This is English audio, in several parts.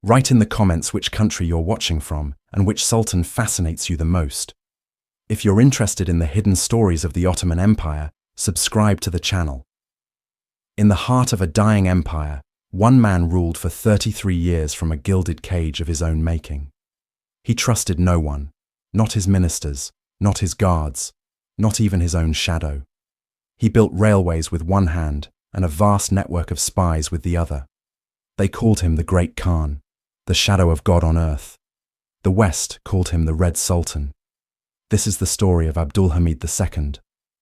Write in the comments which country you're watching from and which sultan fascinates you the most. If you're interested in the hidden stories of the Ottoman Empire, subscribe to the channel. In the heart of a dying empire, one man ruled for 33 years from a gilded cage of his own making. He trusted no one, not his ministers, not his guards, not even his own shadow. He built railways with one hand and a vast network of spies with the other. They called him the Great Khan, the shadow of God on earth. The West called him the Red Sultan. This is the story of Abdulhamid II,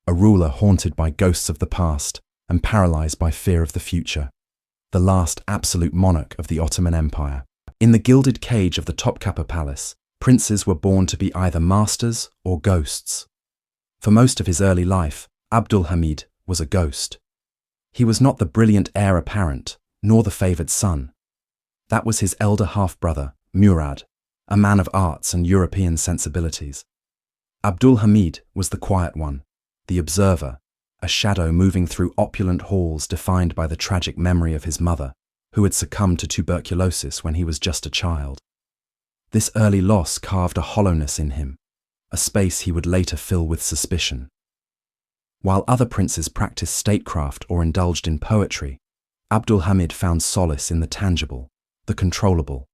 a ruler haunted by ghosts of the past and paralyzed by fear of the future, the last absolute monarch of the Ottoman Empire. In the gilded cage of the Topkapi Palace, princes were born to be either masters or ghosts. For most of his early life, Abdulhamid was a ghost. He was not the brilliant heir apparent, nor the favored son. That was his elder half-brother, Murad, a man of arts and European sensibilities. Abdulhamid was the quiet one, the observer, a shadow moving through opulent halls defined by the tragic memory of his mother, who had succumbed to tuberculosis when he was just a child. This early loss carved a hollowness in him, a space he would later fill with suspicion. While other princes practiced statecraft or indulged in poetry, Abdulhamid found solace in the tangible, the controllable.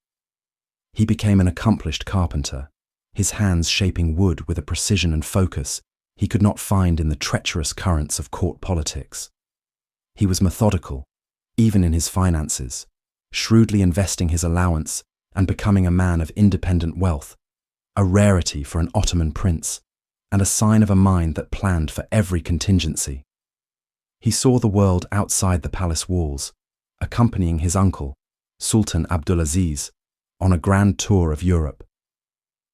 He became an accomplished carpenter, his hands shaping wood with a precision and focus he could not find in the treacherous currents of court politics. He was methodical, even in his finances, shrewdly investing his allowance and becoming a man of independent wealth, a rarity for an Ottoman prince, and a sign of a mind that planned for every contingency. He saw the world outside the palace walls, accompanying his uncle, Sultan Abdülaziz, on a grand tour of Europe.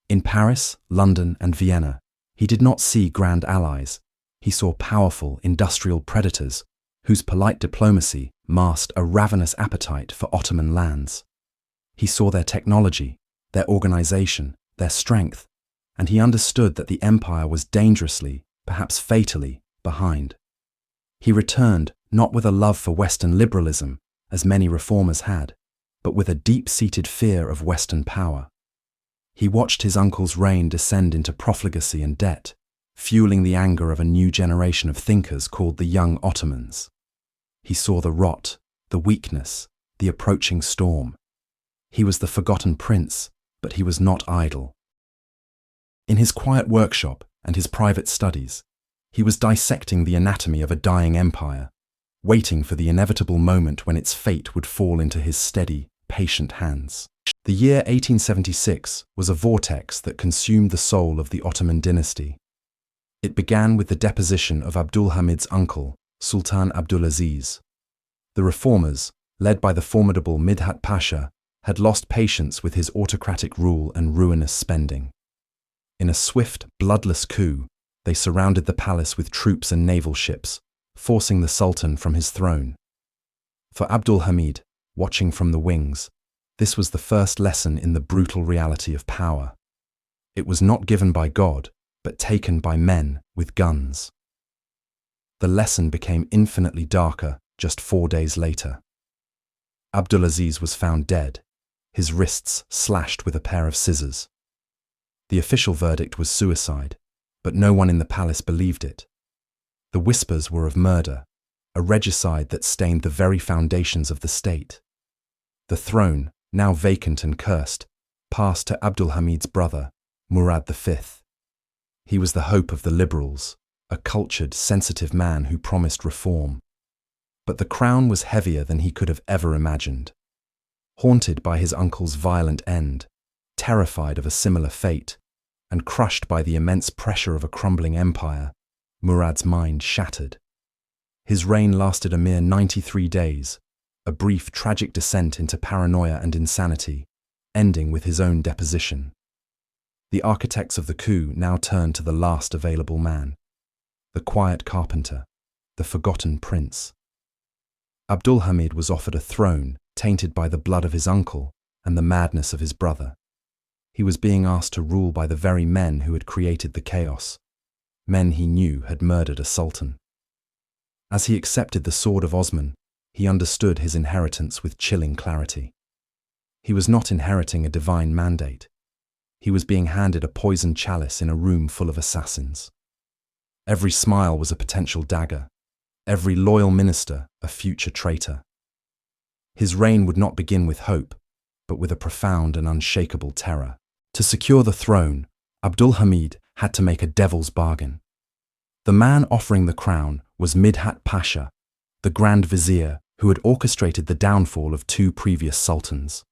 In Paris, London, and Vienna, he did not see grand allies. He saw powerful industrial predators whose polite diplomacy masked a ravenous appetite for Ottoman lands. He saw their technology, their organization, their strength, and he understood that the empire was dangerously, perhaps fatally, behind. He returned not with a love for Western liberalism, as many reformers had, but with a deep-seated fear of Western power. He watched his uncle's reign descend into profligacy and debt, fueling the anger of a new generation of thinkers called the Young Ottomans. He saw the rot, the weakness, the approaching storm. He was the forgotten prince, but he was not idle. In his quiet workshop and his private studies, he was dissecting the anatomy of a dying empire, waiting for the inevitable moment when its fate would fall into his steady, patient hands. The year 1876 was a vortex that consumed the soul of the Ottoman dynasty. It began with the deposition of Abdulhamid's uncle, Sultan Abdülaziz. The reformers, led by the formidable Midhat Pasha, had lost patience with his autocratic rule and ruinous spending. In a swift, bloodless coup, they surrounded the palace with troops and naval ships, forcing the Sultan from his throne. For Abdulhamid, watching from the wings, this was the first lesson in the brutal reality of power. It was not given by God, but taken by men with guns. The lesson became infinitely darker just 4 days later. Abdülaziz was found dead, his wrists slashed with a pair of scissors. The official verdict was suicide, but no one in the palace believed it. The whispers were of murder, a regicide that stained the very foundations of the state. The throne, now vacant and cursed, passed to Abdulhamid's brother, Murad V. He was the hope of the liberals, a cultured, sensitive man who promised reform. But the crown was heavier than he could have ever imagined. Haunted by his uncle's violent end, terrified of a similar fate, and crushed by the immense pressure of a crumbling empire, Murad's mind shattered. His reign lasted a mere 93 days, a brief tragic descent into paranoia and insanity, ending with his own deposition. The architects of the coup now turned to the last available man, the quiet carpenter, the forgotten prince. Abdulhamid was offered a throne tainted by the blood of his uncle and the madness of his brother. He was being asked to rule by the very men who had created the chaos, men he knew had murdered a sultan. As he accepted the sword of Osman, he understood his inheritance with chilling clarity. He was not inheriting a divine mandate. He was being handed a poisoned chalice in a room full of assassins. Every smile was a potential dagger, every loyal minister a future traitor. His reign would not begin with hope, but with a profound and unshakable terror. To secure the throne, Abdulhamid had to make a devil's bargain. The man offering the crown was Midhat Pasha, the Grand Vizier who had orchestrated the downfall of two previous sultans.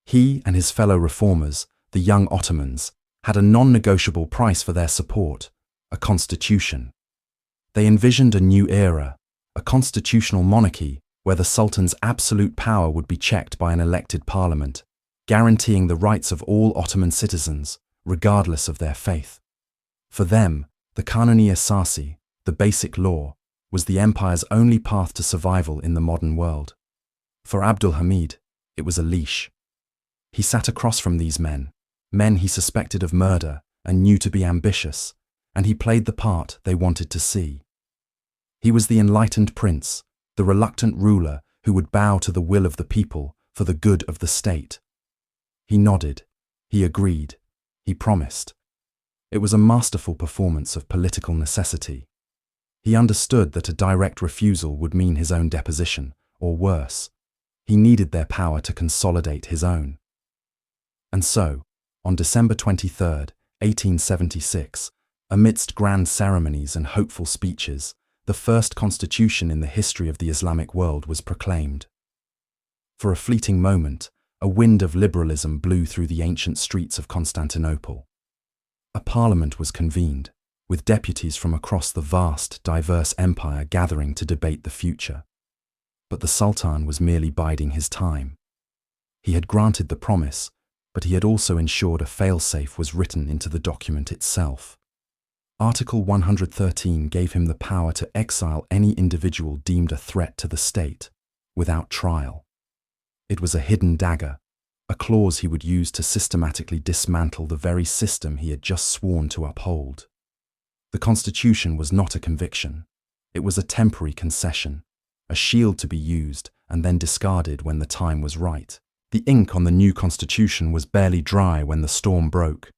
He and his fellow reformers, the young Ottomans, had a non-negotiable price for their support: a constitution. They envisioned a new era, a constitutional monarchy where the Sultan's absolute power would be checked by an elected parliament, guaranteeing the rights of all Ottoman citizens, regardless of their faith. For them, the Kanuni Esasi, the basic law, was the empire's only path to survival in the modern world. For Abdulhamid, it was a leash. He sat across from these men he suspected of murder and knew to be ambitious, and he played the part they wanted to see. He was the enlightened prince, the reluctant ruler who would bow to the will of the people for the good of the state. He nodded, he agreed, he promised. It was a masterful performance of political necessity. He understood that a direct refusal would mean his own deposition, or worse. He needed their power to consolidate his own. And so, on December 23, 1876, amidst grand ceremonies and hopeful speeches, the first constitution in the history of the Islamic world was proclaimed. For a fleeting moment, a wind of liberalism blew through the ancient streets of Constantinople. A parliament was convened, with deputies from across the vast, diverse empire gathering to debate the future. But the Sultan was merely biding his time. He had granted the promise, but he had also ensured a fail-safe was written into the document itself. Article 113 gave him the power to exile any individual deemed a threat to the state, without trial. It was a hidden dagger, a clause he would use to systematically dismantle the very system he had just sworn to uphold. The constitution was not a conviction. It was a temporary concession, a shield to be used and then discarded when the time was right. The ink on the new constitution was barely dry when the storm broke.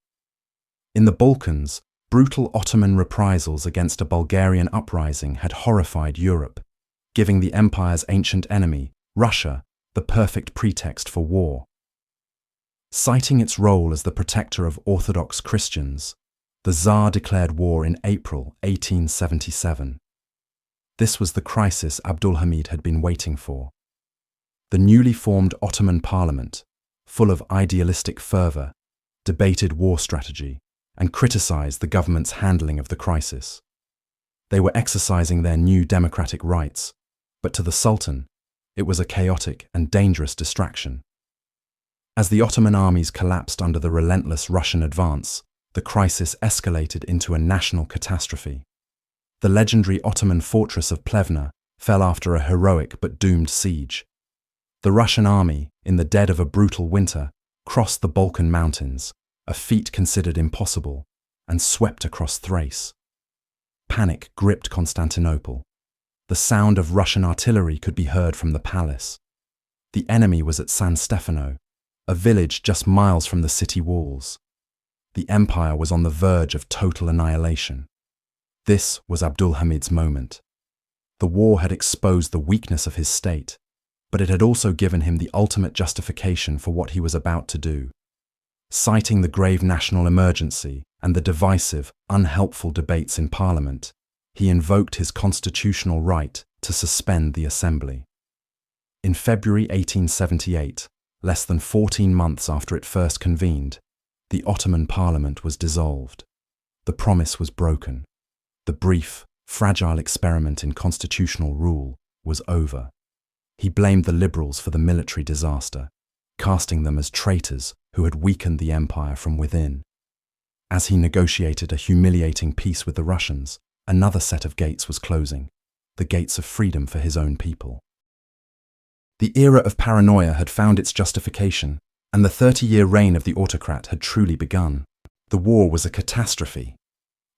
In the Balkans, brutal Ottoman reprisals against a Bulgarian uprising had horrified Europe, giving the empire's ancient enemy, Russia, the perfect pretext for war. Citing its role as the protector of Orthodox Christians, the Tsar declared war in April 1877. This was the crisis Abdulhamid had been waiting for. The newly formed Ottoman Parliament, full of idealistic fervour, debated war strategy and criticised the government's handling of the crisis. They were exercising their new democratic rights, but to the Sultan, it was a chaotic and dangerous distraction. As the Ottoman armies collapsed under the relentless Russian advance, the crisis escalated into a national catastrophe. The legendary Ottoman fortress of Plevna fell after a heroic but doomed siege. The Russian army, in the dead of a brutal winter, crossed the Balkan mountains, a feat considered impossible, and swept across Thrace. Panic gripped Constantinople. The sound of Russian artillery could be heard from the palace. The enemy was at San Stefano, a village just miles from the city walls. The empire was on the verge of total annihilation. This was Abdulhamid's moment. The war had exposed the weakness of his state, but it had also given him the ultimate justification for what he was about to do. Citing the grave national emergency and the divisive, unhelpful debates in Parliament, he invoked his constitutional right to suspend the assembly. In February 1878, less than 14 months after it first convened, the Ottoman Parliament was dissolved. The promise was broken. The brief, fragile experiment in constitutional rule was over. He blamed the liberals for the military disaster, casting them as traitors who had weakened the empire from within. As he negotiated a humiliating peace with the Russians, another set of gates was closing, the gates of freedom for his own people. The era of paranoia had found its justification, and the 30-year reign of the autocrat had truly begun. The war was a catastrophe.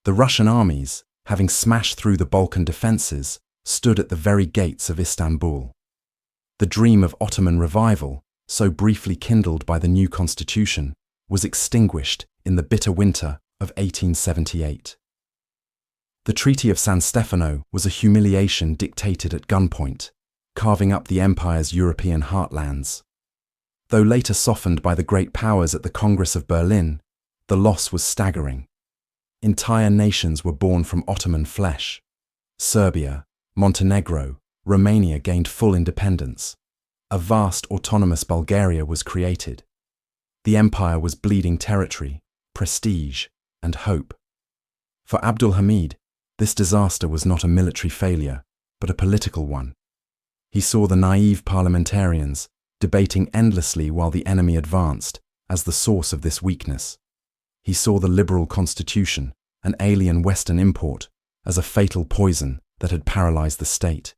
The Russian armies, having smashed through the Balkan defences, stood at the very gates of Istanbul. The dream of Ottoman revival, so briefly kindled by the new constitution, was extinguished in the bitter winter of 1878. The Treaty of San Stefano was a humiliation dictated at gunpoint, carving up the empire's European heartlands. Though later softened by the great powers at the Congress of Berlin, the loss was staggering. Entire nations were born from Ottoman flesh. Serbia, Montenegro, Romania gained full independence. A vast autonomous Bulgaria was created. The empire was bleeding territory, prestige, and hope. For Abdulhamid, this disaster was not a military failure, but a political one. He saw the naive parliamentarians debating endlessly while the enemy advanced as the source of this weakness. He saw the liberal constitution, an alien Western import, as a fatal poison that had paralyzed the state.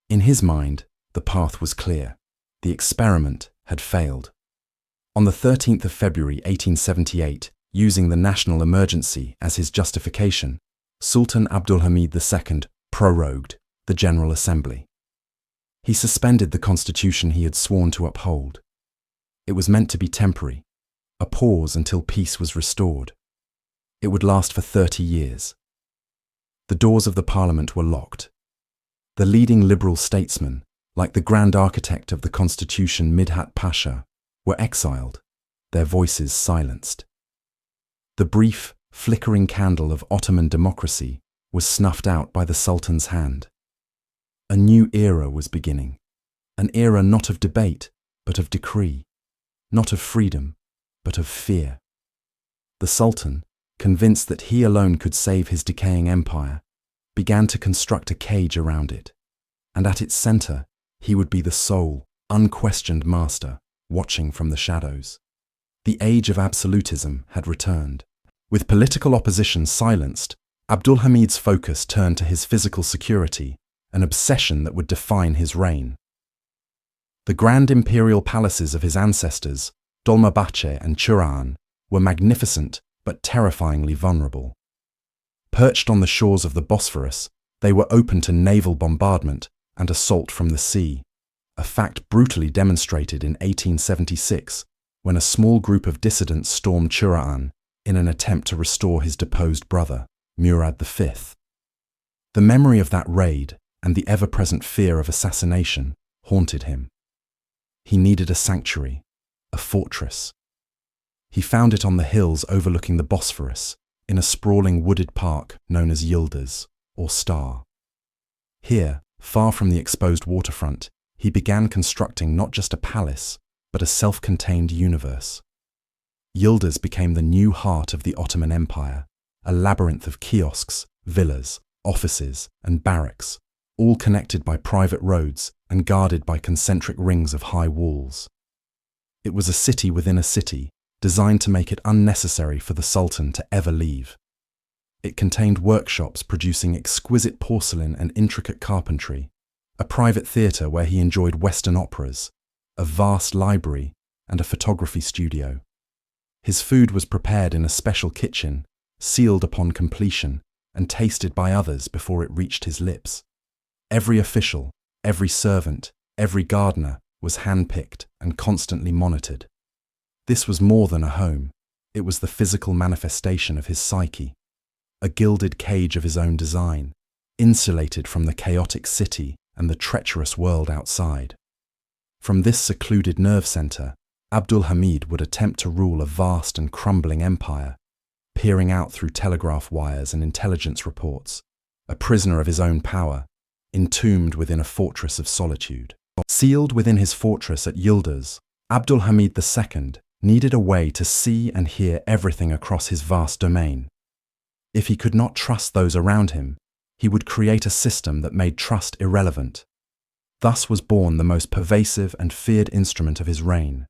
In his mind, the path was clear. The experiment had failed. On the 13th of February 1878, using the national emergency as his justification, Sultan Abdulhamid II prorogued the General Assembly. He suspended the constitution he had sworn to uphold. It was meant to be temporary, a pause until peace was restored. It would last for 30 years. The doors of the parliament were locked. The leading liberal statesmen, like the grand architect of the constitution Midhat Pasha, were exiled, their voices silenced. The brief, flickering candle of Ottoman democracy was snuffed out by the Sultan's hand. A new era was beginning, an era not of debate, but of decree, not of freedom, but of fear. The Sultan, convinced that he alone could save his decaying empire, began to construct a cage around it, and at its center, he would be the sole, unquestioned master, watching from the shadows. The age of absolutism had returned. With political opposition silenced, Abdulhamid's focus turned to his physical security, an obsession that would define his reign. The grand imperial palaces of his ancestors, Dolmabahce and Turan, were magnificent but terrifyingly vulnerable. Perched on the shores of the Bosphorus, they were open to naval bombardment and assault from the sea, a fact brutally demonstrated in 1876 when a small group of dissidents stormed Turan in an attempt to restore his deposed brother, Murad V. The memory of that raid and the ever-present fear of assassination haunted him. He needed a sanctuary, a fortress. He found it on the hills overlooking the Bosphorus, in a sprawling wooded park known as Yildiz, or Star. Here, far from the exposed waterfront, he began constructing not just a palace, but a self-contained universe. Yildiz became the new heart of the Ottoman Empire, a labyrinth of kiosks, villas, offices, and barracks, all connected by private roads and guarded by concentric rings of high walls. It was a city within a city, designed to make it unnecessary for the Sultan to ever leave. It contained workshops producing exquisite porcelain and intricate carpentry, a private theatre where he enjoyed Western operas, a vast library, and a photography studio. His food was prepared in a special kitchen, sealed upon completion, and tasted by others before it reached his lips. Every official, every servant, every gardener was handpicked and constantly monitored. This was more than a home. It was the physical manifestation of his psyche, a gilded cage of his own design, insulated from the chaotic city and the treacherous world outside. From this secluded nerve center, Abdulhamid would attempt to rule a vast and crumbling empire, peering out through telegraph wires and intelligence reports, a prisoner of his own power, entombed within a fortress of solitude. Sealed within his fortress at Yildiz, Abdulhamid II needed a way to see and hear everything across his vast domain. If he could not trust those around him, he would create a system that made trust irrelevant. Thus was born the most pervasive and feared instrument of his reign,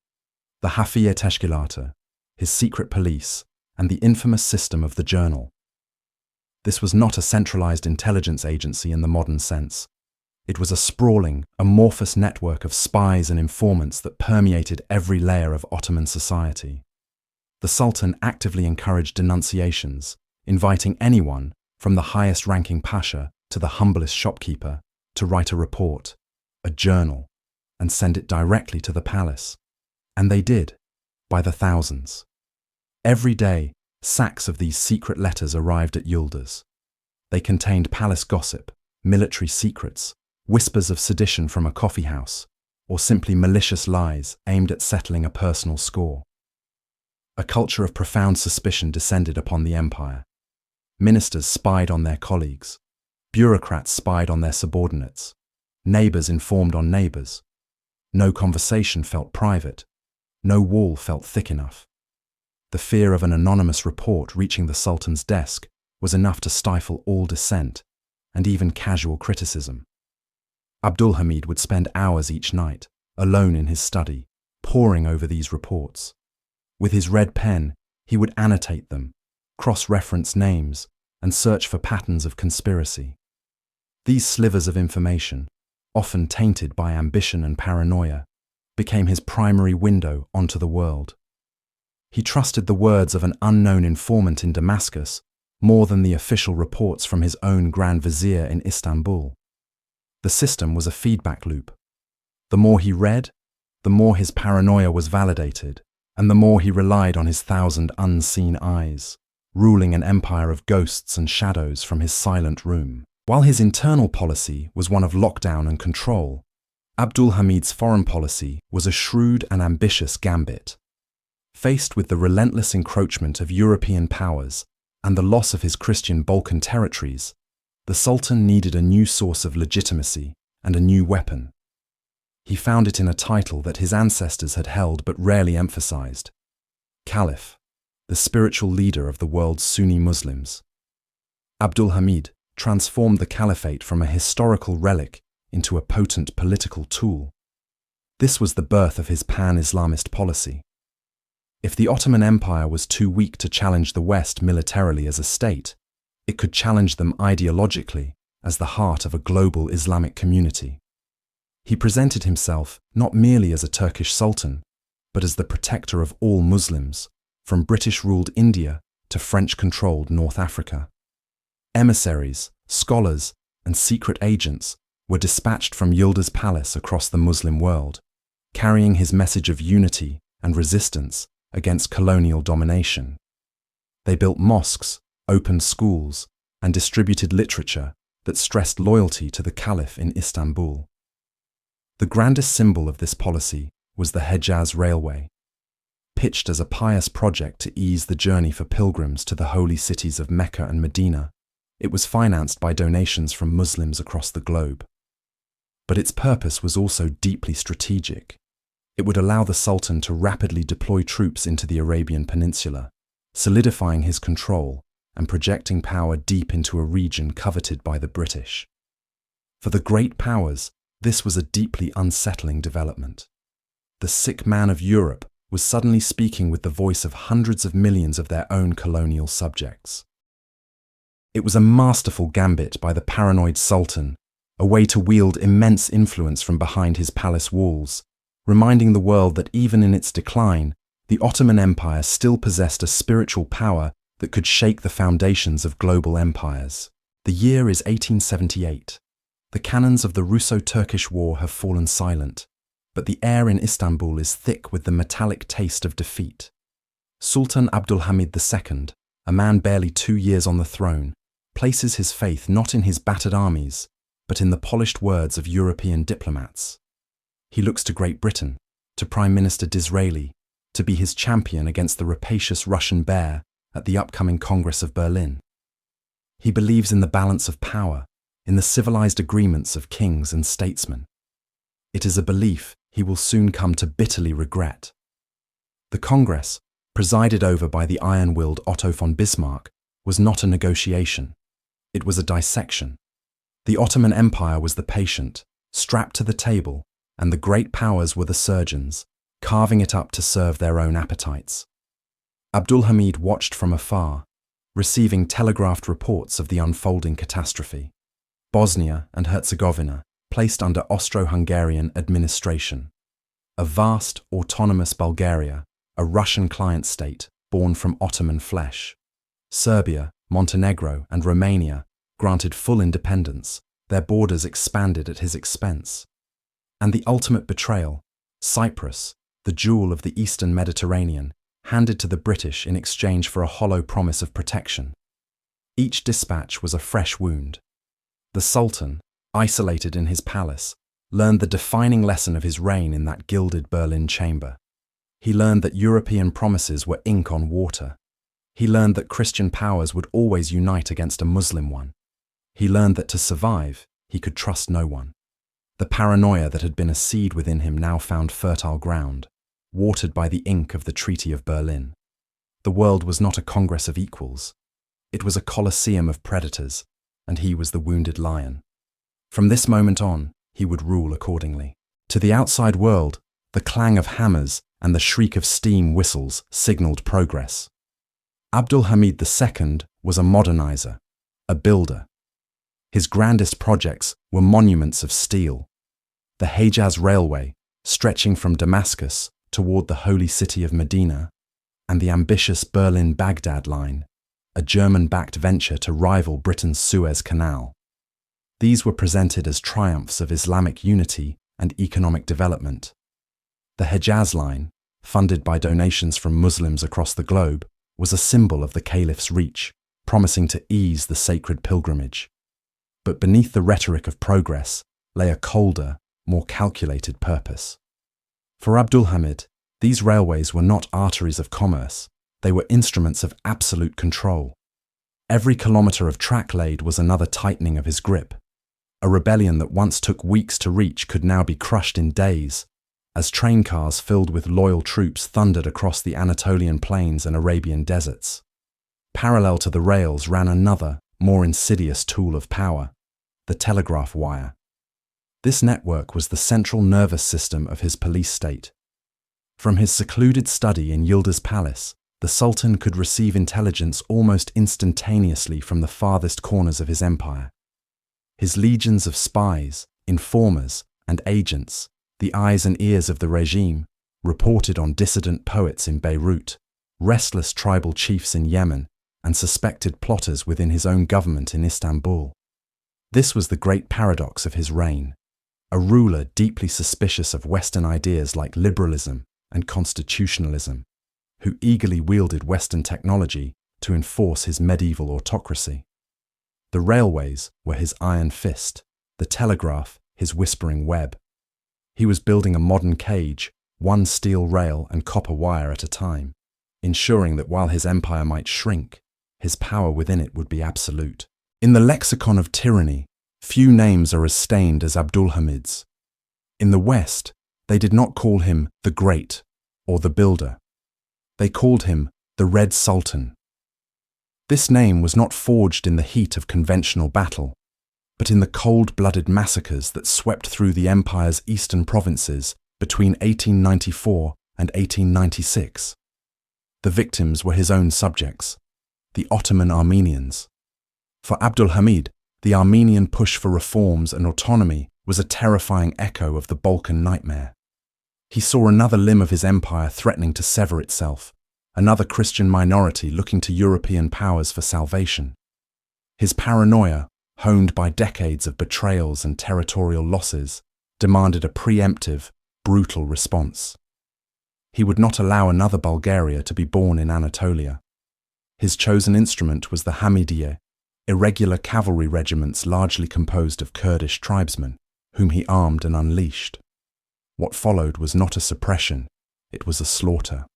the Hafiye Teshkilata, his secret police, and the infamous system of the Journal. This was not a centralized intelligence agency in the modern sense. It was a sprawling, amorphous network of spies and informants that permeated every layer of Ottoman society. The Sultan actively encouraged denunciations, inviting anyone, from the highest-ranking pasha to the humblest shopkeeper, to write a report, a journal, and send it directly to the palace. And they did, by the thousands. Every day, sacks of these secret letters arrived at Yildiz. They contained palace gossip, military secrets, whispers of sedition from a coffee house, or simply malicious lies aimed at settling a personal score. A culture of profound suspicion descended upon the empire. Ministers spied on their colleagues. Bureaucrats spied on their subordinates. Neighbors informed on neighbors. No conversation felt private. No wall felt thick enough. The fear of an anonymous report reaching the Sultan's desk was enough to stifle all dissent and even casual criticism. Abdulhamid would spend hours each night, alone in his study, poring over these reports. With his red pen, he would annotate them, cross-reference names, and search for patterns of conspiracy. These slivers of information, often tainted by ambition and paranoia, became his primary window onto the world. He trusted the words of an unknown informant in Damascus more than the official reports from his own Grand Vizier in Istanbul. The system was a feedback loop. The more he read, the more his paranoia was validated, and the more he relied on his 1,000 unseen eyes, ruling an empire of ghosts and shadows from his silent room. While his internal policy was one of lockdown and control, Abdulhamid's foreign policy was a shrewd and ambitious gambit. Faced with the relentless encroachment of European powers and the loss of his Christian Balkan territories, the Sultan needed a new source of legitimacy and a new weapon. He found it in a title that his ancestors had held but rarely emphasized: Caliph, the spiritual leader of the world's Sunni Muslims. Abdulhamid transformed the caliphate from a historical relic into a potent political tool. This was the birth of his pan-Islamist policy. If the Ottoman Empire was too weak to challenge the West militarily as a state, it could challenge them ideologically as the heart of a global Islamic community. He presented himself not merely as a Turkish sultan, but as the protector of all Muslims, from British-ruled India to French-controlled North Africa. Emissaries, scholars, and secret agents were dispatched from Yildiz Palace across the Muslim world, carrying his message of unity and resistance against colonial domination. They built mosques, opened schools, and distributed literature that stressed loyalty to the Caliph in Istanbul. The grandest symbol of this policy was the Hejaz Railway. Pitched as a pious project to ease the journey for pilgrims to the holy cities of Mecca and Medina, it was financed by donations from Muslims across the globe. But its purpose was also deeply strategic. It would allow the Sultan to rapidly deploy troops into the Arabian Peninsula, solidifying his control and projecting power deep into a region coveted by the British. For the great powers, this was a deeply unsettling development. The sick man of Europe was suddenly speaking with the voice of hundreds of millions of their own colonial subjects. It was a masterful gambit by the paranoid Sultan, a way to wield immense influence from behind his palace walls, reminding the world that even in its decline, the Ottoman Empire still possessed a spiritual power that could shake the foundations of global empires. The year is 1878. The cannons of the Russo-Turkish War have fallen silent, but the air in Istanbul is thick with the metallic taste of defeat. Sultan Abdulhamid II, a man barely 2 years on the throne, places his faith not in his battered armies, but in the polished words of European diplomats. He looks to Great Britain, to Prime Minister Disraeli, to be his champion against the rapacious Russian bear at the upcoming Congress of Berlin. He believes in the balance of power, in the civilized agreements of kings and statesmen. It is a belief he will soon come to bitterly regret. The Congress, presided over by the iron-willed Otto von Bismarck, was not a negotiation. It was a dissection. The Ottoman Empire was the patient, strapped to the table, and the great powers were the surgeons, carving it up to serve their own appetites. Abdulhamid watched from afar, receiving telegraphed reports of the unfolding catastrophe. Bosnia and Herzegovina, placed under Austro-Hungarian administration. A vast, autonomous Bulgaria, a Russian client state born from Ottoman flesh. Serbia, Montenegro, and Romania, granted full independence, their borders expanded at his expense. And the ultimate betrayal, Cyprus, the jewel of the Eastern Mediterranean, handed to the British in exchange for a hollow promise of protection. Each dispatch was a fresh wound. The Sultan, isolated in his palace, learned the defining lesson of his reign in that gilded Berlin chamber. He learned that European promises were ink on water. He learned that Christian powers would always unite against a Muslim one. He learned that to survive, he could trust no one. The paranoia that had been a seed within him now found fertile ground, watered by the ink of the Treaty of Berlin. The world was not a congress of equals. It was a colosseum of predators, and he was the wounded lion. From this moment on, he would rule accordingly. To the outside world, the clang of hammers and the shriek of steam whistles signaled progress. Abdulhamid II was a modernizer, a builder. His grandest projects were monuments of steel. The Hejaz Railway, stretching from Damascus toward the holy city of Medina, and the ambitious Berlin-Baghdad line, a German-backed venture to rival Britain's Suez Canal. These were presented as triumphs of Islamic unity and economic development. The Hejaz line, funded by donations from Muslims across the globe, was a symbol of the caliph's reach, promising to ease the sacred pilgrimage. But beneath the rhetoric of progress lay a colder, more calculated purpose. For Abdulhamid, these railways were not arteries of commerce, they were instruments of absolute control. Every kilometre of track laid was another tightening of his grip. A rebellion that once took weeks to reach could now be crushed in days, as train cars filled with loyal troops thundered across the Anatolian plains and Arabian deserts. Parallel to the rails ran another, more insidious tool of power, the telegraph wire. This network was the central nervous system of his police state. From his secluded study in Yildiz Palace, the Sultan could receive intelligence almost instantaneously from the farthest corners of his empire. His legions of spies, informers, and agents, the eyes and ears of the regime, reported on dissident poets in Beirut, restless tribal chiefs in Yemen, and suspected plotters within his own government in Istanbul. This was the great paradox of his reign. A ruler deeply suspicious of Western ideas like liberalism and constitutionalism, who eagerly wielded Western technology to enforce his medieval autocracy. The railways were his iron fist, the telegraph his whispering web. He was building a modern cage, one steel rail and copper wire at a time, ensuring that while his empire might shrink, his power within it would be absolute. In the lexicon of tyranny, few names are as stained as Abdulhamid's. In the West, they did not call him the Great or the Builder. They called him the Red Sultan. This name was not forged in the heat of conventional battle, but in the cold-blooded massacres that swept through the empire's eastern provinces between 1894 and 1896. The victims were his own subjects, the Ottoman Armenians. For Abdulhamid, the Armenian push for reforms and autonomy was a terrifying echo of the Balkan nightmare. He saw another limb of his empire threatening to sever itself, another Christian minority looking to European powers for salvation. His paranoia, honed by decades of betrayals and territorial losses, demanded a preemptive, brutal response. He would not allow another Bulgaria to be born in Anatolia. His chosen instrument was the Hamidiye, irregular cavalry regiments largely composed of Kurdish tribesmen, whom he armed and unleashed. What followed was not a suppression, it was a slaughter.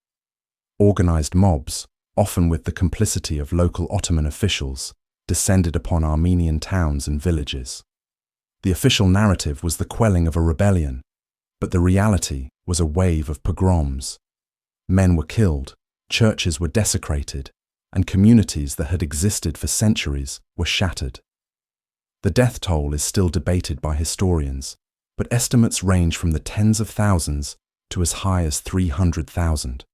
Organized mobs, often with the complicity of local Ottoman officials, descended upon Armenian towns and villages. The official narrative was the quelling of a rebellion, but the reality was a wave of pogroms. Men were killed, churches were desecrated, and communities that had existed for centuries were shattered. The death toll is still debated by historians, but estimates range from the tens of thousands to as high as 300,000.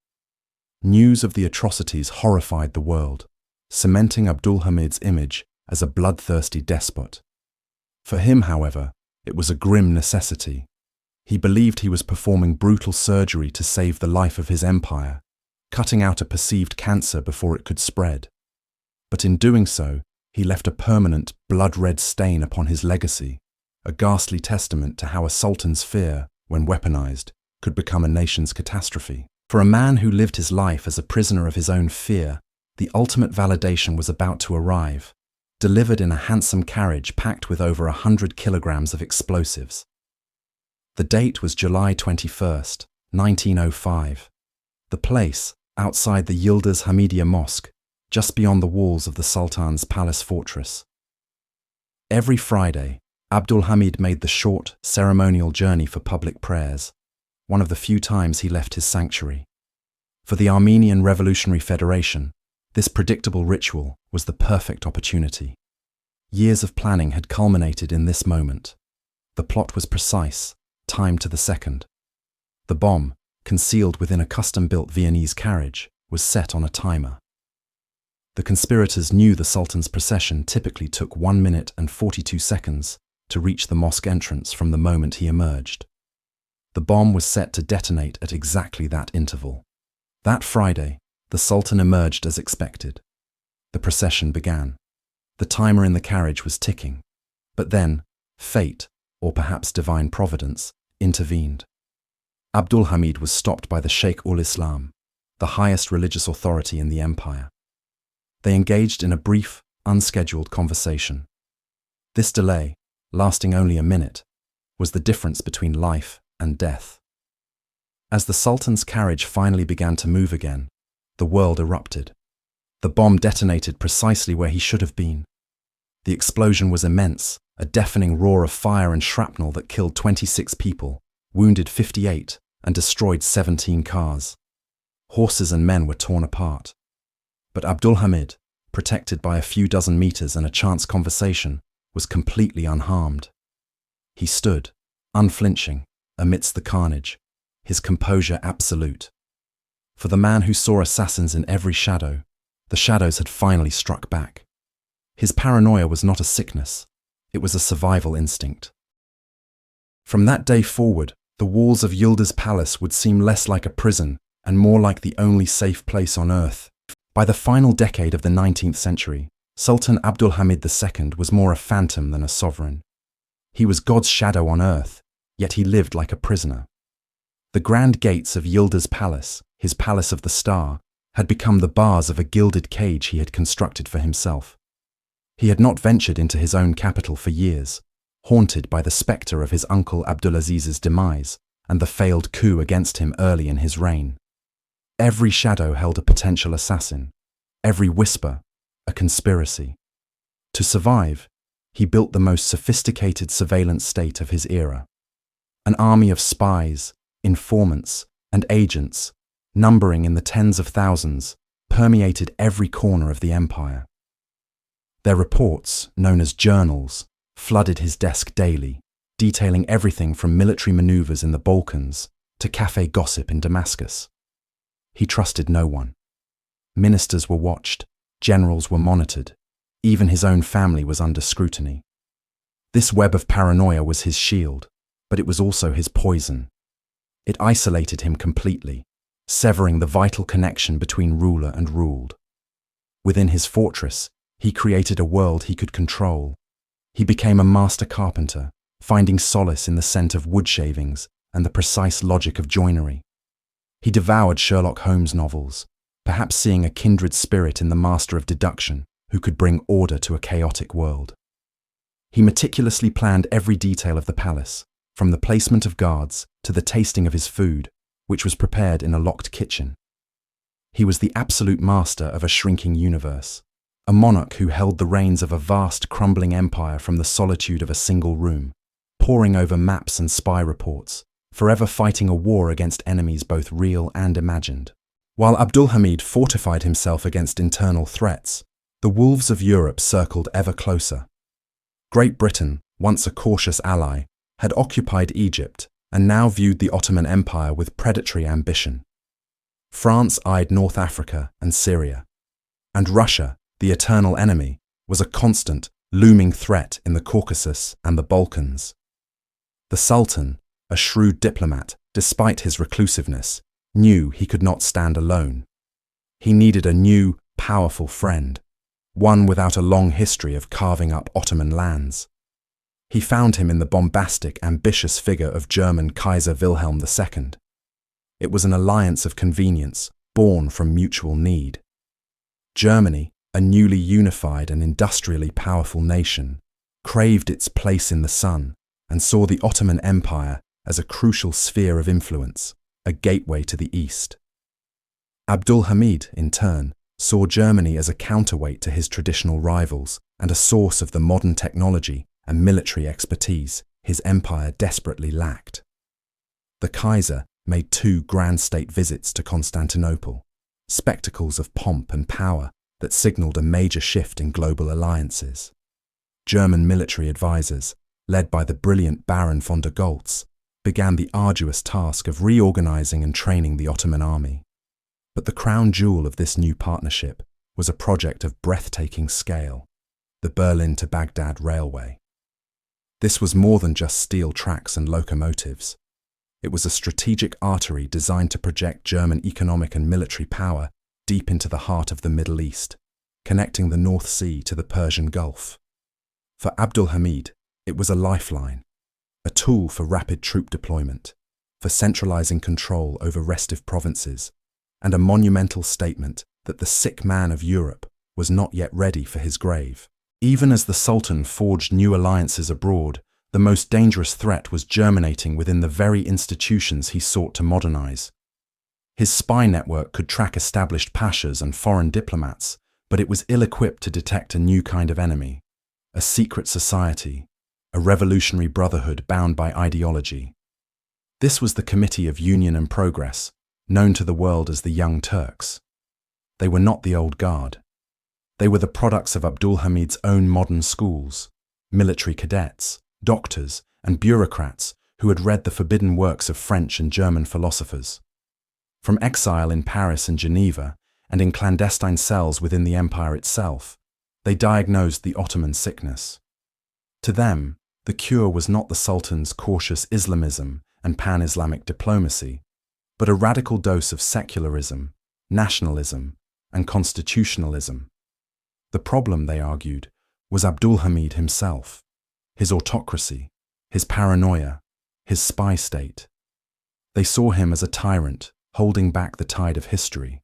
News of the atrocities horrified the world, cementing Abdulhamid's image as a bloodthirsty despot. For him, however, it was a grim necessity. He believed he was performing brutal surgery to save the life of his empire, cutting out a perceived cancer before it could spread. But in doing so, he left a permanent, blood-red stain upon his legacy, a ghastly testament to how a sultan's fear, when weaponized, could become a nation's catastrophe. For a man who lived his life as a prisoner of his own fear, the ultimate validation was about to arrive, delivered in a handsome carriage packed with over 100 kilograms of explosives. The date was July 21st, 1905. The place, outside the Yıldız Hamidiye Mosque, just beyond the walls of the Sultan's palace fortress. Every Friday, Abdulhamid made the short, ceremonial journey for public prayers, one of the few times he left his sanctuary. For the Armenian Revolutionary Federation, this predictable ritual was the perfect opportunity. Years of planning had culminated in this moment. The plot was precise, timed to the second. The bomb, concealed within a custom-built Viennese carriage, was set on a timer. The conspirators knew the Sultan's procession typically took 1 minute and 42 seconds to reach the mosque entrance from the moment he emerged. The bomb was set to detonate at exactly that interval. That Friday, the Sultan emerged as expected. The procession began. The timer in the carriage was ticking. But then, fate, or perhaps divine providence, intervened. Abdulhamid was stopped by the Sheikh-ul-Islam, the highest religious authority in the empire. They engaged in a brief, unscheduled conversation. This delay, lasting only a minute, was the difference between life and death. As the Sultan's carriage finally began to move again, the world erupted. The bomb detonated precisely where he should have been. The explosion was immense, a deafening roar of fire and shrapnel that killed 26 people, wounded 58, and destroyed 17 cars. Horses and men were torn apart. But Abdulhamid, protected by a few dozen meters and a chance conversation, was completely unharmed. He stood, unflinching, amidst the carnage, his composure absolute. For the man who saw assassins in every shadow, the shadows had finally struck back. His paranoia was not a sickness, it was a survival instinct. From that day forward, the walls of Yıldız Palace would seem less like a prison and more like the only safe place on earth. By the final decade of the 19th century, Sultan Abdulhamid II was more a phantom than a sovereign. He was God's shadow on earth, yet he lived like a prisoner. The grand gates of Yıldız Palace, his palace of the star, had become the bars of a gilded cage he had constructed for himself. He had not ventured into his own capital for years, haunted by the spectre of his uncle Abdülaziz's demise and the failed coup against him early in his reign. Every shadow held a potential assassin, every whisper a conspiracy. To survive, he built the most sophisticated surveillance state of his era. An army of spies, informants, and agents, numbering in the tens of thousands, permeated every corner of the empire. Their reports, known as journals, flooded his desk daily, detailing everything from military maneuvers in the Balkans to cafe gossip in Damascus. He trusted no one. Ministers were watched, generals were monitored, even his own family was under scrutiny. This web of paranoia was his shield, but it was also his poison. It isolated him completely, severing the vital connection between ruler and ruled. Within his fortress, he created a world he could control. He became a master carpenter, finding solace in the scent of wood shavings and the precise logic of joinery. He devoured Sherlock Holmes novels, perhaps seeing a kindred spirit in the master of deduction who could bring order to a chaotic world. He meticulously planned every detail of the palace, from the placement of guards to the tasting of his food, which was prepared in a locked kitchen. He was the absolute master of a shrinking universe, a monarch who held the reins of a vast, crumbling empire from the solitude of a single room, poring over maps and spy reports, forever fighting a war against enemies both real and imagined. While Abdulhamid fortified himself against internal threats, the wolves of Europe circled ever closer. Great Britain, once a cautious ally, had occupied Egypt and now viewed the Ottoman Empire with predatory ambition. France eyed North Africa and Syria, and Russia, the eternal enemy, was a constant, looming threat in the Caucasus and the Balkans. The Sultan, a shrewd diplomat, despite his reclusiveness, knew he could not stand alone. He needed a new, powerful friend, one without a long history of carving up Ottoman lands. He found him in the bombastic, ambitious figure of German Kaiser Wilhelm II, It was an alliance of convenience, born from mutual need. Germany, a newly unified and industrially powerful nation, craved its place in the sun and saw the Ottoman Empire as a crucial sphere of influence, a gateway to the East. Abdulhamid, in turn, saw Germany as a counterweight to his traditional rivals and a source of the modern technology and military expertise his empire desperately lacked. The Kaiser made 2 grand state visits to Constantinople, spectacles of pomp and power that signaled a major shift in global alliances. German military advisors, led by the brilliant Baron von der Goltz, began the arduous task of reorganizing and training the Ottoman army. But the crown jewel of this new partnership was a project of breathtaking scale, the Berlin to Baghdad Railway. This was more than just steel tracks and locomotives. It was a strategic artery designed to project German economic and military power deep into the heart of the Middle East, connecting the North Sea to the Persian Gulf. For Abdulhamid, it was a lifeline, a tool for rapid troop deployment, for centralizing control over restive provinces, and a monumental statement that the sick man of Europe was not yet ready for his grave. Even as the Sultan forged new alliances abroad, the most dangerous threat was germinating within the very institutions he sought to modernize. His spy network could track established pashas and foreign diplomats, but it was ill-equipped to detect a new kind of enemy, a secret society, a revolutionary brotherhood bound by ideology. This was the Committee of Union and Progress, known to the world as the Young Turks. They were not the old guard. They were the products of Abdulhamid's own modern schools, military cadets, doctors, and bureaucrats who had read the forbidden works of French and German philosophers. From exile in Paris and Geneva, and in clandestine cells within the empire itself, they diagnosed the Ottoman sickness. To them, the cure was not the Sultan's cautious Islamism and pan-Islamic diplomacy, but a radical dose of secularism, nationalism, and constitutionalism. The problem, they argued, was Abdulhamid himself, his autocracy, his paranoia, his spy state. They saw him as a tyrant holding back the tide of history.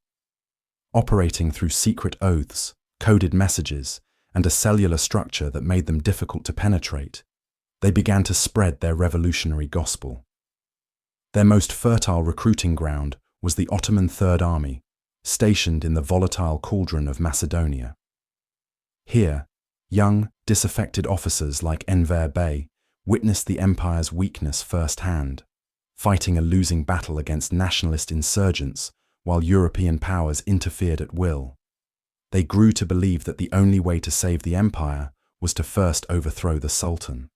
Operating through secret oaths, coded messages, and a cellular structure that made them difficult to penetrate, they began to spread their revolutionary gospel. Their most fertile recruiting ground was the Ottoman Third Army, stationed in the volatile cauldron of Macedonia. Here, young, disaffected officers like Enver Bey witnessed the empire's weakness firsthand, fighting a losing battle against nationalist insurgents while European powers interfered at will. They grew to believe that the only way to save the empire was to first overthrow the Sultan.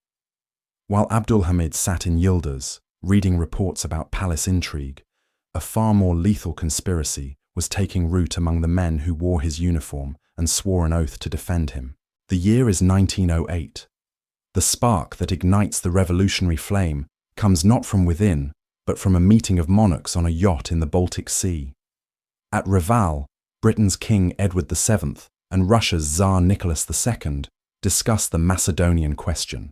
While Abdulhamid sat in Yildiz, reading reports about palace intrigue, a far more lethal conspiracy was taking root among the men who wore his uniform and swore an oath to defend him. The year is 1908. The spark that ignites the revolutionary flame comes not from within, but from a meeting of monarchs on a yacht in the Baltic Sea. At Reval, Britain's King Edward VII and Russia's Tsar Nicholas II discussed the Macedonian question.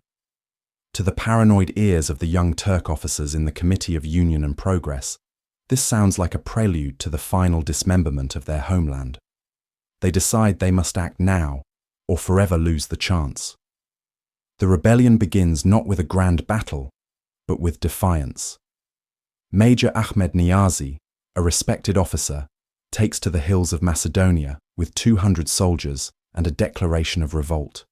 To the paranoid ears of the young Turk officers in the Committee of Union and Progress, this sounds like a prelude to the final dismemberment of their homeland. They decide they must act now, or forever lose the chance. The rebellion begins not with a grand battle, but with defiance. Major Ahmed Niazi, a respected officer, takes to the hills of Macedonia with 200 soldiers and a declaration of revolt.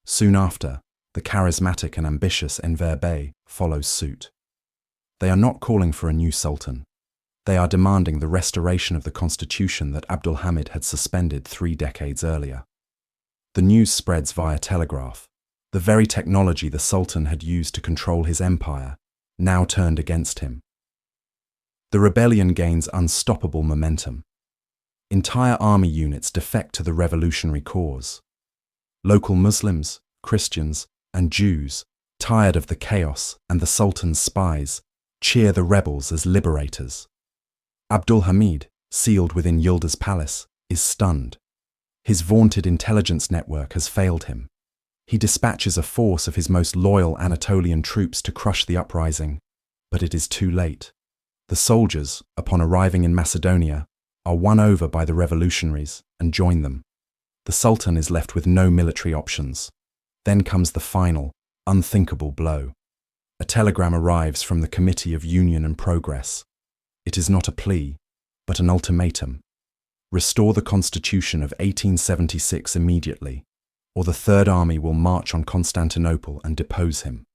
Soon after, the charismatic and ambitious Enver Bey follows suit. They are not calling for a new sultan. They are demanding the restoration of the constitution that Abdulhamid had suspended 3 decades earlier. The news spreads via telegraph. The very technology the sultan had used to control his empire now turned against him. The rebellion gains unstoppable momentum. Entire army units defect to the revolutionary cause. Local Muslims, Christians, and Jews, tired of the chaos and the Sultan's spies, cheer the rebels as liberators. Abdulhamid, sealed within Yildiz Palace, is stunned. His vaunted intelligence network has failed him. He dispatches a force of his most loyal Anatolian troops to crush the uprising, but it is too late. The soldiers, upon arriving in Macedonia, are won over by the revolutionaries and join them. The Sultan is left with no military options. Then comes the final, unthinkable blow. A telegram arrives from the Committee of Union and Progress. It is not a plea, but an ultimatum. Restore the Constitution of 1876 immediately, or the Third Army will march on Constantinople and depose him.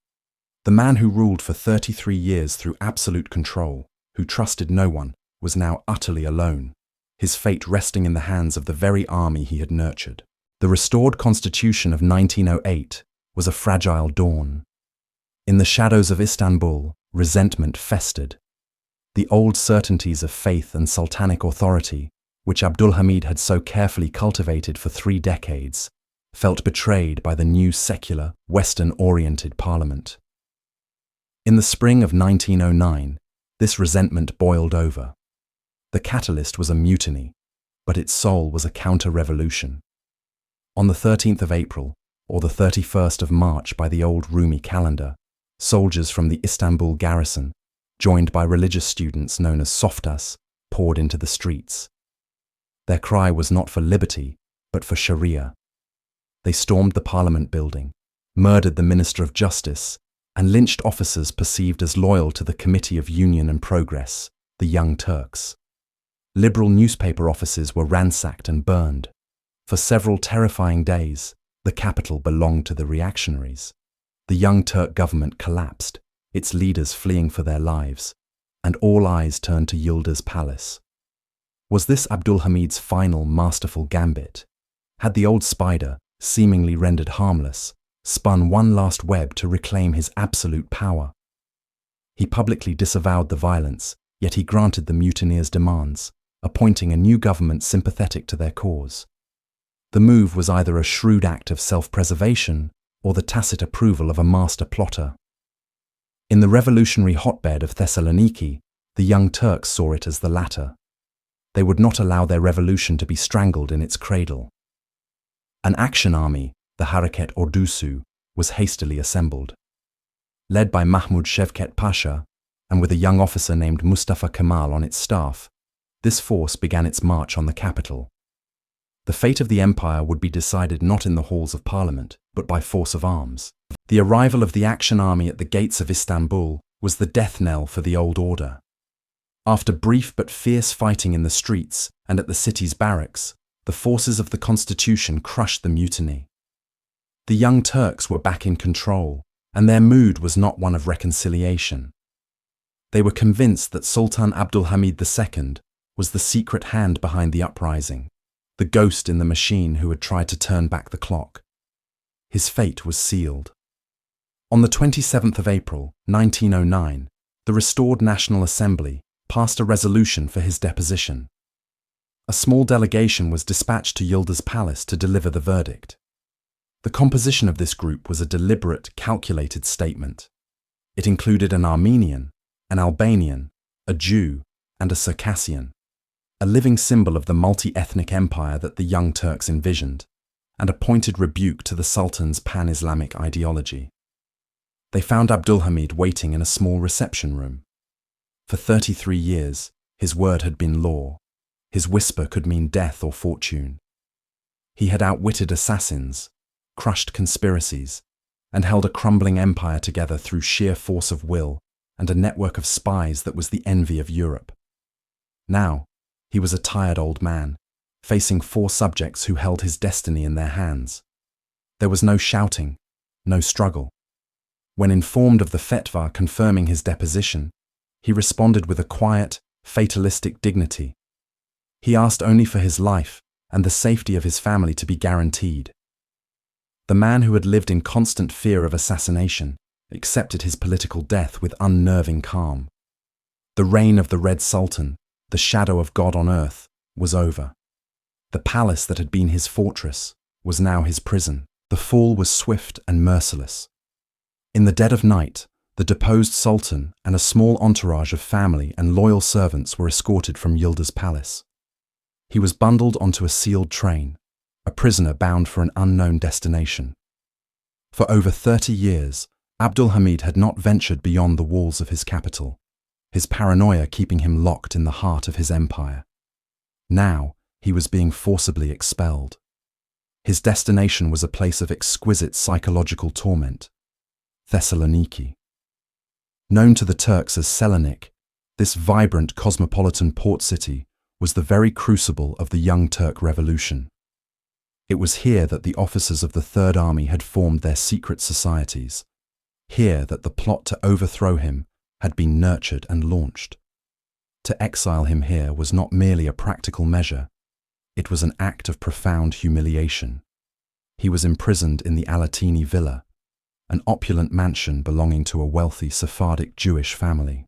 The man who ruled for 33 years through absolute control, who trusted no one, was now utterly alone, his fate resting in the hands of the very army he had nurtured. The restored Constitution of 1908 was a fragile dawn. In the shadows of Istanbul, resentment festered. The old certainties of faith and sultanic authority, which Abdulhamid had so carefully cultivated for 3 decades, felt betrayed by the new secular, Western-oriented parliament. In the spring of 1909, this resentment boiled over. The catalyst was a mutiny, but its soul was a counter-revolution. On the 13th of April, or the 31st of March by the old Rumi calendar, soldiers from the Istanbul garrison, joined by religious students known as softas, poured into the streets. Their cry was not for liberty, but for Sharia. They stormed the parliament building, murdered the Minister of Justice, and lynched officers perceived as loyal to the Committee of Union and Progress, the Young Turks. Liberal newspaper offices were ransacked and burned. For several terrifying days, the capital belonged to the reactionaries. The Young Turk government collapsed, its leaders fleeing for their lives, and all eyes turned to Yıldız Palace. Was this Abdulhamid's final masterful gambit? Had the old spider, seemingly rendered harmless, spun one last web to reclaim his absolute power? He publicly disavowed the violence, yet he granted the mutineers' demands, appointing a new government sympathetic to their cause. The move was either a shrewd act of self-preservation or the tacit approval of a master plotter. In the revolutionary hotbed of Thessaloniki, the Young Turks saw it as the latter. They would not allow their revolution to be strangled in its cradle. An action army, the Haraket Ordusu, was hastily assembled. Led by Mahmud Şevket Pasha, and with a young officer named Mustafa Kemal on its staff, this force began its march on the capital. The fate of the empire would be decided not in the halls of parliament, but by force of arms. The arrival of the action army at the gates of Istanbul was the death knell for the old order. After brief but fierce fighting in the streets and at the city's barracks, the forces of the constitution crushed the mutiny. The Young Turks were back in control, and their mood was not one of reconciliation. They were convinced that Sultan Abdülhamid II was the secret hand behind the uprising, the ghost in the machine who had tried to turn back the clock. His fate was sealed. On the 27th of April, 1909, the restored National Assembly passed a resolution for his deposition. A small delegation was dispatched to Yıldız Palace to deliver the verdict. The composition of this group was a deliberate, calculated statement. It included an Armenian, an Albanian, a Jew, and a Circassian, a living symbol of the multi-ethnic empire that the Young Turks envisioned, and a pointed rebuke to the Sultan's pan-Islamic ideology. They found Abdulhamid waiting in a small reception room. For 33 years, his word had been law. His whisper could mean death or fortune. He had outwitted assassins, crushed conspiracies, and held a crumbling empire together through sheer force of will and a network of spies that was the envy of Europe. Now, he was a tired old man, facing 4 subjects who held his destiny in their hands. There was no shouting, no struggle. When informed of the fetwa confirming his deposition, he responded with a quiet, fatalistic dignity. He asked only for his life and the safety of his family to be guaranteed. The man who had lived in constant fear of assassination accepted his political death with unnerving calm. The reign of the Red Sultan, the shadow of God on earth, was over. The palace that had been his fortress was now his prison. The fall was swift and merciless. In the dead of night, the deposed Sultan and a small entourage of family and loyal servants were escorted from Yıldız Palace. He was bundled onto a sealed train, a prisoner bound for an unknown destination. For over 30 years, Abdulhamid had not ventured beyond the walls of his capital. his paranoia keeping him locked in the heart of his empire. Now, he was being forcibly expelled. His destination was a place of exquisite psychological torment, Thessaloniki. Known to the Turks as Selanik, this vibrant cosmopolitan port city was the very crucible of the Young Turk Revolution. It was here that the officers of the Third Army had formed their secret societies, here that the plot to overthrow him had been nurtured and launched. To exile him here was not merely a practical measure, it was an act of profound humiliation. He was imprisoned in the Alatini villa, an opulent mansion belonging to a wealthy Sephardic Jewish family.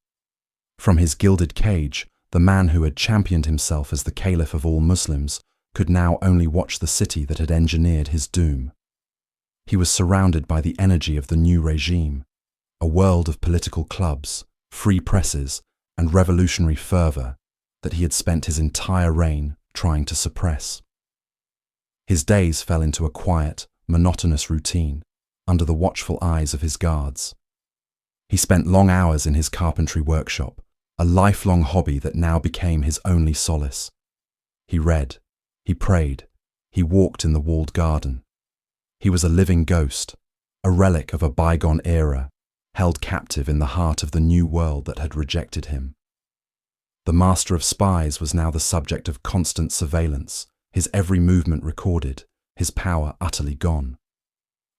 From his gilded cage, the man who had championed himself as the caliph of all Muslims could now only watch the city that had engineered his doom. He was surrounded by the energy of the new regime, a world of political clubs, free presses, and revolutionary fervour that he had spent his entire reign trying to suppress. His days fell into a quiet, monotonous routine under the watchful eyes of his guards. He spent long hours in his carpentry workshop, a lifelong hobby that now became his only solace. He read, he prayed, he walked in the walled garden. He was a living ghost, a relic of a bygone era, held captive in the heart of the new world that had rejected him. The master of spies was now the subject of constant surveillance, his every movement recorded, his power utterly gone.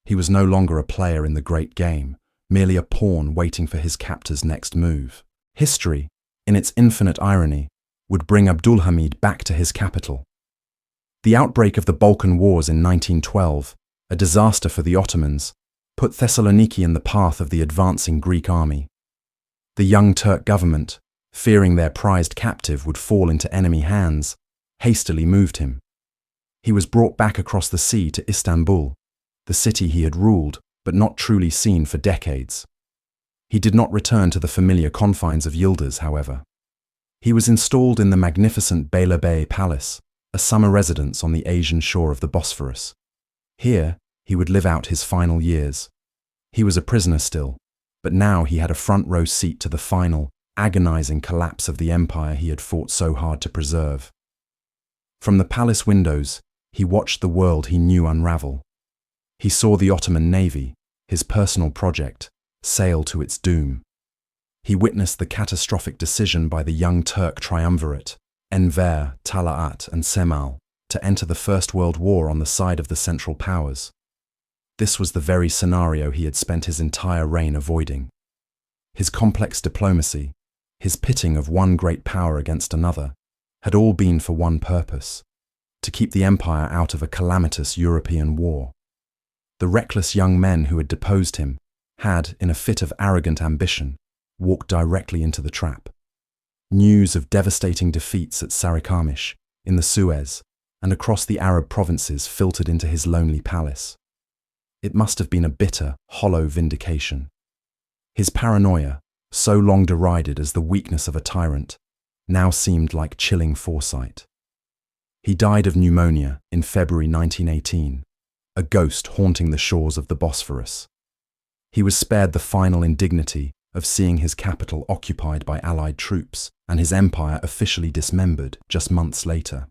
He was no longer a player in the great game, merely a pawn waiting for his captor's next move. History, in its infinite irony, would bring Abdulhamid back to his capital. The outbreak of the Balkan Wars in 1912, a disaster for the Ottomans, put Thessaloniki in the path of the advancing Greek army. The Young Turk government, fearing their prized captive would fall into enemy hands, hastily moved him. He was brought back across the sea to Istanbul, the city he had ruled but not truly seen for decades. He did not return to the familiar confines of Yildiz, however. He was installed in the magnificent Beylerbey Palace, a summer residence on the Asian shore of the Bosphorus. Here, he would live out his final years. He was a prisoner still, but now he had a front-row seat to the final, agonizing collapse of the empire he had fought so hard to preserve. From the palace windows, he watched the world he knew unravel. He saw the Ottoman navy, his personal project, sail to its doom. He witnessed the catastrophic decision by the Young Turk triumvirate, Enver, Talaat, and Cemal, to enter the First World War on the side of the Central Powers. This was the very scenario he had spent his entire reign avoiding. His complex diplomacy, his pitting of one great power against another, had all been for one purpose: to keep the empire out of a calamitous European war. The reckless young men who had deposed him had, in a fit of arrogant ambition, walked directly into the trap. News of devastating defeats at Sarikamish, in the Suez, and across the Arab provinces filtered into his lonely palace. It must have been a bitter, hollow vindication. His paranoia, so long derided as the weakness of a tyrant, now seemed like chilling foresight. He died of pneumonia in February 1918, a ghost haunting the shores of the Bosphorus. He was spared the final indignity of seeing his capital occupied by Allied troops and his empire officially dismembered just months later.